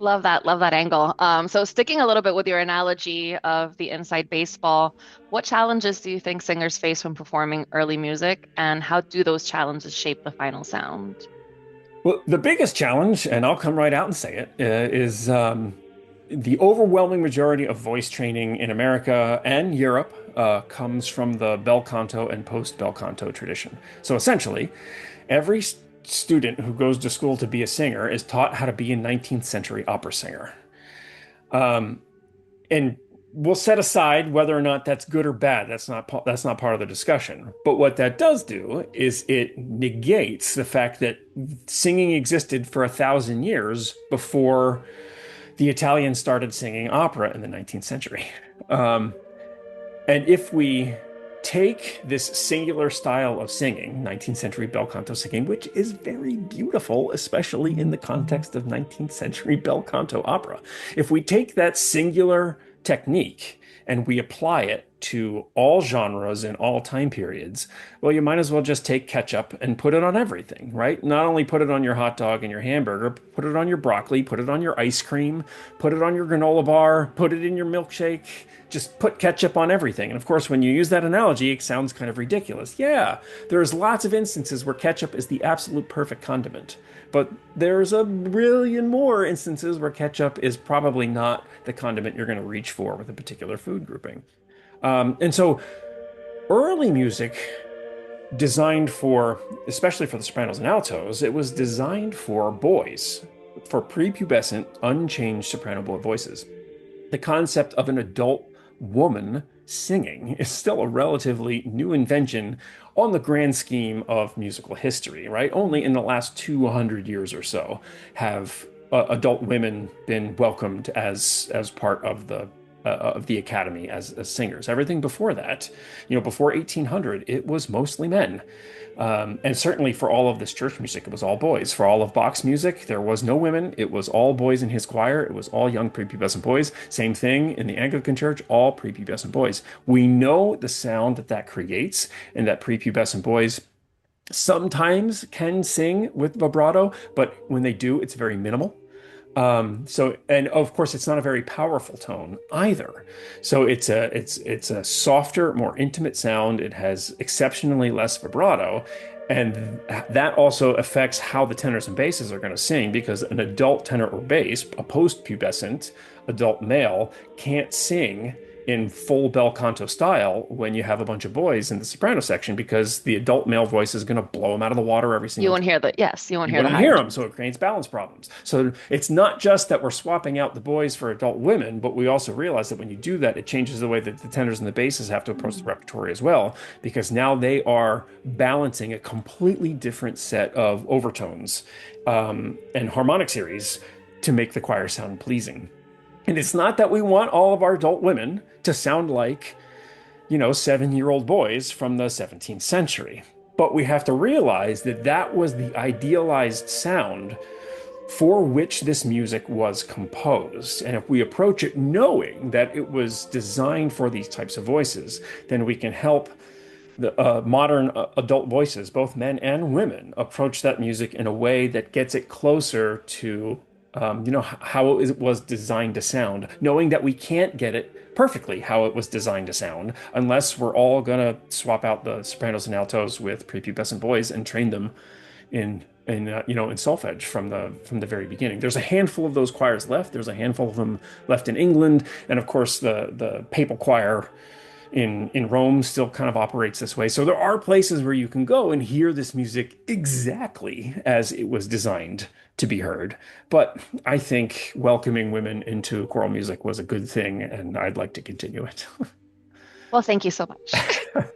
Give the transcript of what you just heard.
Love that angle. So sticking a little bit with your analogy of the inside baseball, what challenges do you think singers face when performing early music, and how do those challenges shape the final sound? Well, the biggest challenge, and I'll come right out and say it, is the overwhelming majority of voice training in America and Europe comes from the bel canto and post-bel canto tradition. So essentially, every student who goes to school to be a singer is taught how to be a 19th century opera singer. Um, and we'll set aside whether or not that's good or bad. That's not part of the discussion. But what that does do is it negates the fact that singing existed for 1,000 years before the Italians started singing opera in the 19th century. Um, and if we take this singular style of singing, 19th century bel canto singing, which is very beautiful, especially in the context of 19th century bel canto opera, if we take that singular technique and we apply it to all genres in all time periods, well, you might as well just take ketchup and put it on everything, right? Not only put it on your hot dog and your hamburger, put it on your broccoli, put it on your ice cream, put it on your granola bar, put it in your milkshake. Just put ketchup on everything. And of course, when you use that analogy, it sounds kind of ridiculous. Yeah, there's lots of instances where ketchup is the absolute perfect condiment. But there's a billion more instances where ketchup is probably not the condiment you're going to reach for with a particular food grouping. And so early music designed for, especially for the sopranos and altos, it was designed for boys, for prepubescent, unchanged soprano boy voices. The concept of an adult woman singing is still a relatively new invention on the grand scheme of musical history, right? Only in the last 200 years or so have adult women been welcomed as part of the academy as singers. Everything before that, before 1800, it was mostly men. And certainly for all of this church music, it was all boys. For all of Bach's music, there was no women. It was all boys in his choir. It was all young prepubescent boys. Same thing in the Anglican Church, all prepubescent boys. We know the sound that that creates, and that prepubescent boys sometimes can sing with vibrato, but when they do, it's very minimal. And of course, it's not a very powerful tone either. So it's a softer, more intimate sound. It has exceptionally less vibrato, and that also affects how the tenors and basses are going to sing because an adult tenor or bass, a post-pubescent adult male, can't sing in full bel canto style when you have a bunch of boys in the soprano section because the adult male voice is going to blow them out of the water every You single won't time. hear yes, you won't You hear the wouldn't higher hear them, tones. so it creates balance problems. So it's not just that we're swapping out the boys for adult women, but we also realize that when you do that, it changes the way that the tenors and the basses have to approach the repertoire as well, because now they are balancing a completely different set of overtones and harmonic series to make the choir sound pleasing. And it's not that we want all of our adult women to sound like 7-year-old boys from the 17th century. But we have to realize that that was the idealized sound for which this music was composed. And if we approach it knowing that it was designed for these types of voices, then we can help the modern adult voices, both men and women, approach that music in a way that gets it closer to, how it was designed to sound, knowing that we can't get it perfectly how it was designed to sound unless we're all gonna swap out the sopranos and altos with prepubescent boys and train them in solfege from the very beginning. There's a handful of those choirs left. There's a handful of them left in England, and of course the papal choir in Rome still kind of operates this way. So there are places where you can go and hear this music exactly as it was designed to be heard. But I think welcoming women into choral music was a good thing, and I'd like to continue it. Well, thank you so much.